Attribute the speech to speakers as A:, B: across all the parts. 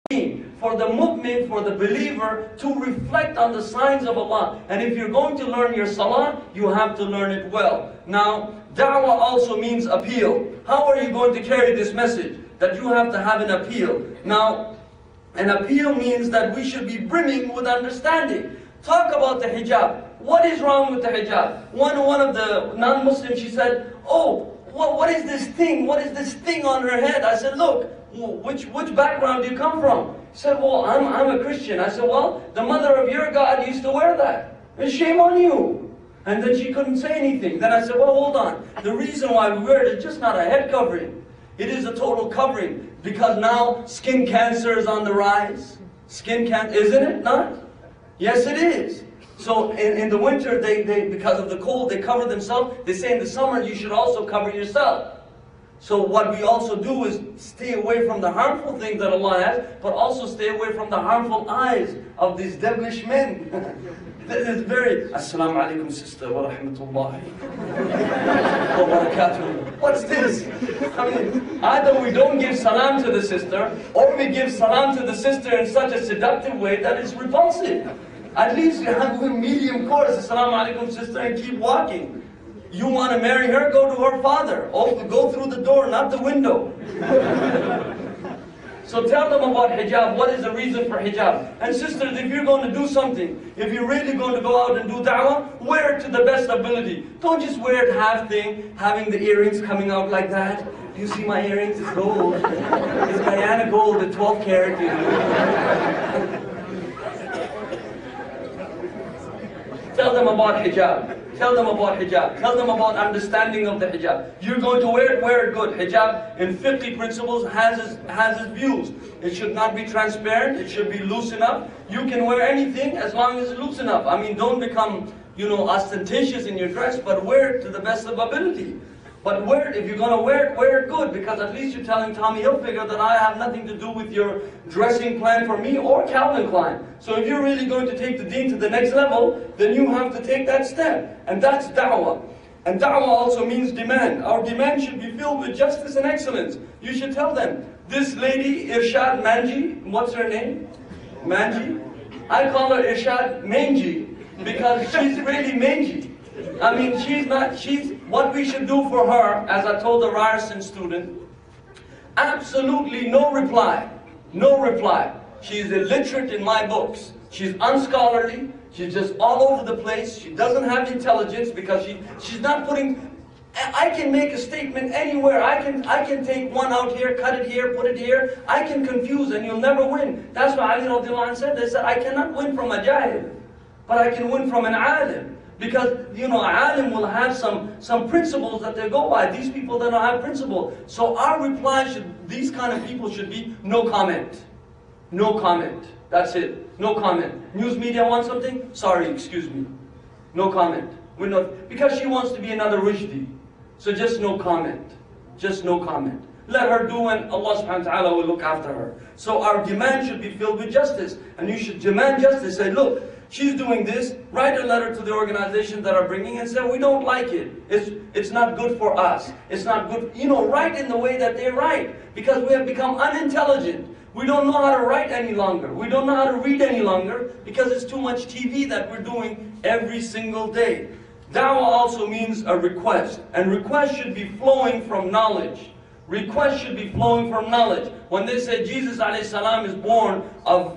A: for the mu'min, for the believer, to reflect on the signs of Allah. And if you're going to learn your salah, you have to learn it well. Now, da'wah also means appeal. How are you going to carry this message? That you have to have an appeal. Now, an appeal means that we should be brimming with understanding. Talk about the hijab. What is wrong with the hijab? One of the non-Muslims, she said, oh, what is this thing? What is this thing on her head? I said, look, which background do you come from? She said, well, I'm a Christian. I said, well, the mother of your God used to wear that. And shame on you. And then she couldn't say anything. Then I said, well, hold on. The reason why we wear it is just not a head covering. It is a total covering. Because now skin cancer is on the rise. Skin cancer, isn't it not? Yes, it is. So in the winter, they because of the cold, they cover themselves. They say in the summer, you should also cover yourself. So what we also do is stay away from the harmful things that Allah has, but also stay away from the harmful eyes of these devilish men. This is very, Assalamu alaikum sister, wa rahmatullahi wa barakatuh. What's this? I mean, either we don't give salam to the sister, or we give salam to the sister in such a seductive way that it's repulsive. At least you have a medium course, Assalamu alaikum sister, and keep walking. You want to marry her, go to her father. Oh, go through the door, not the window. So tell them about hijab. What is the reason for hijab? And sisters, if you're going to do something, if you're really going to go out and do da'wah, wear it to the best ability. Don't just wear it half thing, having the earrings coming out like that. Do you see my earrings? It's gold. It's Guyana gold, the 12 karat. You know. Tell them about hijab. Tell them about hijab. Tell them about understanding of the hijab. You're going to wear it good. Hijab in 50 principles has its views. It should not be transparent. It should be loose enough. You can wear anything as long as it's loose enough. I mean, don't become, ostentatious in your dress, but wear it to the best of ability. But wear it, if you're going to wear it good, because at least you're telling Tommy Hilfiger that I have nothing to do with your dressing plan for me or Calvin Klein. So if you're really going to take the deen to the next level, then you have to take that step. And that's da'wah. And da'wah also means demand. Our demand should be filled with justice and excellence. You should tell them, this lady, Irshad Manji, what's her name? Manji? I call her Irshad Manji, because she's really mangy. I mean, what we should do for her, as I told the Ryerson student, absolutely no reply. No reply. She's illiterate in my books. She's unscholarly. She's just all over the place. She doesn't have intelligence because she's not putting... I can make a statement anywhere. I can take one out here, cut it here, put it here. I can confuse and you'll never win. That's why Ali radiallahu anh said, they said, I cannot win from a jahil, but I can win from an alim. Because, an alim will have some principles that they go by. These people, they don't have principles. So our reply these kind of people should be, no comment. No comment. That's it. No comment. News media want something? Sorry, excuse me. No comment. Because she wants to be another Rushdie. So just no comment. Just no comment. Let her do and Allah subhanahu wa ta'ala will look after her. So our demand should be filled with justice. And you should demand justice. Say, look, she's doing this. Write a letter to the organizations that are bringing and say, we don't like it. It's not good for us. It's not good. Write in the way that they write. Because we have become unintelligent. We don't know how to write any longer. We don't know how to read any longer because it's too much TV that we're doing every single day. Dawah also means a request. And request should be flowing from knowledge. Request should be flowing from knowledge. When they say Jesus ﷺ is born of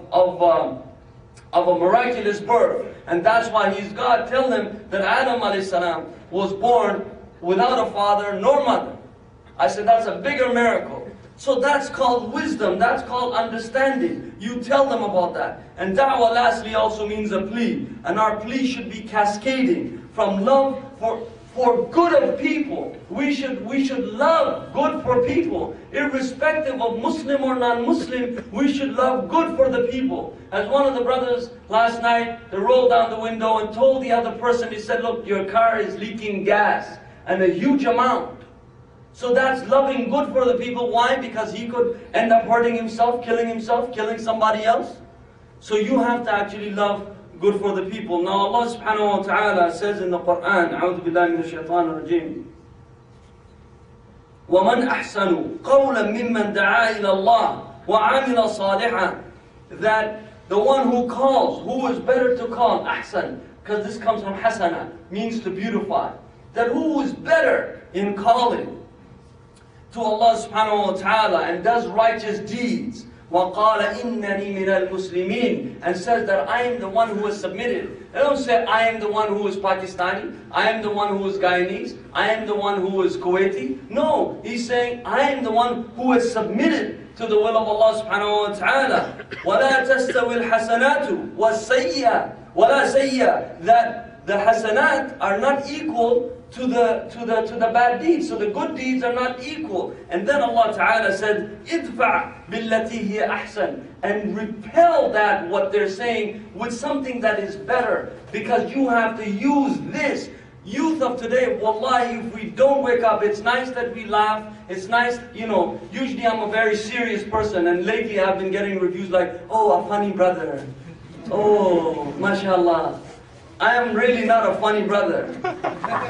A: a miraculous birth, and that's why he's God, tell them that Adam ﷺ was born without a father nor mother. I said that's a bigger miracle. So that's called wisdom, that's called understanding. You tell them about that. And da'wah lastly also means a plea. And our plea should be cascading from love for good of people. We should love good for people. Irrespective of Muslim or non-Muslim, we should love good for the people. As one of the brothers last night, they rolled down the window and told the other person, he said, look, your car is leaking gas, and a huge amount. So that's loving good for the people. Why? Because he could end up hurting himself, killing somebody else. So you have to actually love good for the people. Now Allah subhanahu wa ta'ala says in the Quran, أعوذ بالله من الشيطان الرجيم, وَمَنْ أَحْسَنُ قَوْلًا مِمَّنْ دَعَا إِلَى اللَّهِ وَعَامِلَ صَالِحًا. That the one who calls, who is better to call, ahsan, because this comes from hasana, means to beautify. That who is better in calling to Allah subhanahu wa ta'ala and does righteous deeds. وَقَالَ إِنَّنِي مِنَ الْمُسْلِمِينَ, and says that I am the one who is submitted. They don't say I am the one who is Pakistani, I am the one who is Guyanese, I am the one who is Kuwaiti. No, he's saying I am the one who is submitted to the will of Allah subhanahu wa ta'ala. وَلَا تَسْتَوِي الْحَسَنَاتُ وَالسَّيِّئَةُ وَلَا سَيِّئَةُ. That the hasanat are not equal to the bad deeds. So the good deeds are not equal. And then Allah Ta'ala said, idfa' billati hiya ahsan, and repel that what they're saying with something that is better. Because you have to use this. Youth of today, wallahi, if we don't wake up, it's nice that we laugh, it's nice, you know, usually I'm a very serious person, and lately I've been getting reviews like, oh, a funny brother. Oh, mashallah. I am really not a funny brother.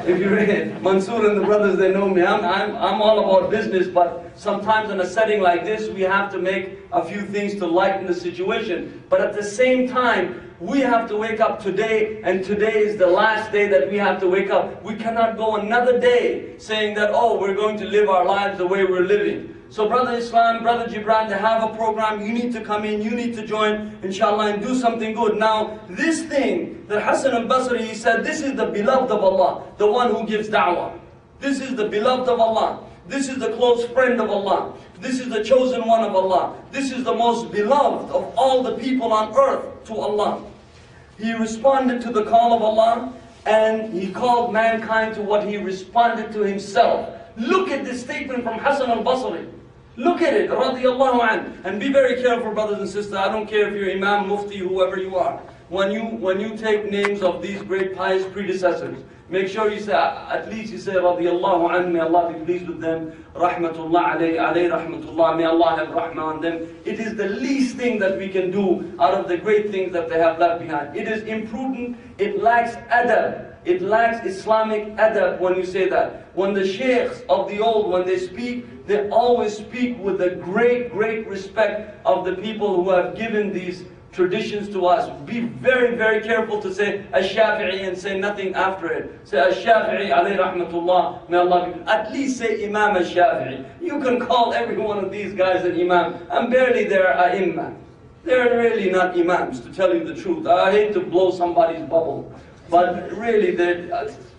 A: If you read Mansoor and the brothers, they know me. I'm all about business, but sometimes in a setting like this, we have to make a few things to lighten the situation. But at the same time, we have to wake up today, and today is the last day that we have to wake up. We cannot go another day saying that, oh, we're going to live our lives the way we're living. So Brother Islam, Brother Gibran, they have a program. You need to come in, you need to join, inshallah, and do something good. Now, this thing that Hassan al-Basri, he said, this is the beloved of Allah, the one who gives da'wah. This is the beloved of Allah. This is the close friend of Allah. This is the chosen one of Allah. This is the most beloved of all the people on earth to Allah. He responded to the call of Allah, and he called mankind to what he responded to himself. Look at this statement from Hassan al-Basri. Look at it, radiyallahu anh. And be very careful, brothers and sisters. I don't care if you're Imam, Mufti, whoever you are. When you take names of these great pious predecessors, make sure you say, at least you say, radiyallahu anh, may Allah be pleased with them. Rahmatullah alayhi rahmatullah, may Allah have rahmah on them. It is the least thing that we can do out of the great things that they have left behind. It is imprudent, it lacks adab. It lacks Islamic adab when you say that. When the sheikhs of the old, when they speak, they always speak with the great respect of the people who have given these traditions to us. Be very, very careful to say Ash-Shafi'i and say nothing after it. Say Ash-Shafi'i alayhi rahmatullah, may Allah be. At least say Imam Ash-Shafi'i. You can call every one of these guys an Imam, and barely they're ai They're really not Imams, to tell you the truth. I hate to blow somebody's bubble. But really,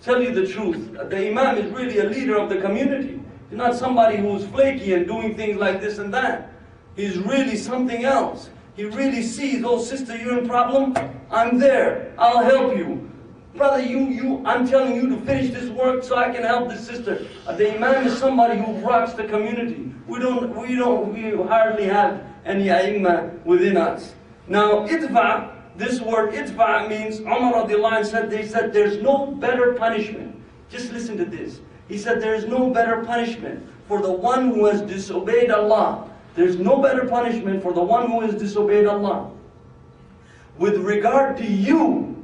A: tell you the truth, the Imam is really a leader of the community. He's not somebody who's flaky and doing things like this and that. He's really something else. He really sees, oh sister, you're in problem? I'm there, I'll help you. Brother, I'm telling you to finish this work so I can help this sister. The Imam is somebody who rocks the community. We hardly have any A'immah within us. Now, idfa'. This word itfa' means, Umar radiallahu anh said, they said there's no better punishment. Just listen to this. He said there's no better punishment for the one who has disobeyed Allah. There's no better punishment for the one who has disobeyed Allah with regard to you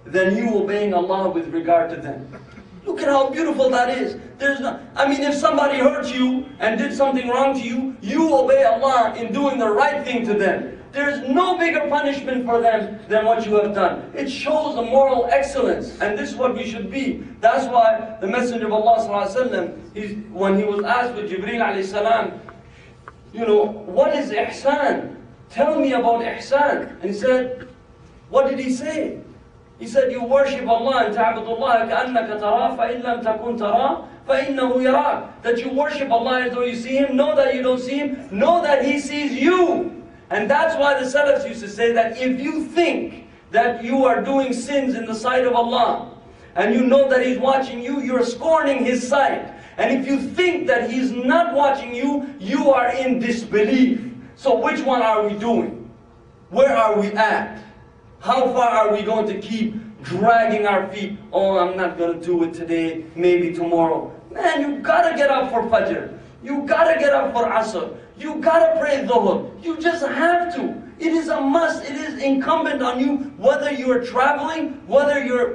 A: than you obeying Allah with regard to them. Look at how beautiful that is. If somebody hurt you and did something wrong to you, you obey Allah in doing the right thing to them. There's no bigger punishment for them than what you have done. It shows a moral excellence, and this is what we should be. That's why the Messenger of Allah ﷺ, when he was asked with Jibreel alayhi salam, what is ihsan? Tell me about ihsan. And he said, what did he say? He said, you worship Allah and ta'budullah ka'annaka tara fa'in lam takun tara fa'innahu yarak. That you worship Allah as though you see Him. Know that you don't see Him. Know that He sees you. And that's why the Salafs used to say that if you think that you are doing sins in the sight of Allah, and you know that He's watching you, you're scorning His sight. And if you think that He's not watching you, you are in disbelief. So which one are we doing? Where are we at? How far are we going to keep dragging our feet? Oh, I'm not going to do it today, maybe tomorrow. Man, you gotta get up for Fajr. You gotta get up for Asr. You gotta pray Dhuhr. You just have to. It is a must. It is incumbent on you, whether you're traveling, whether you're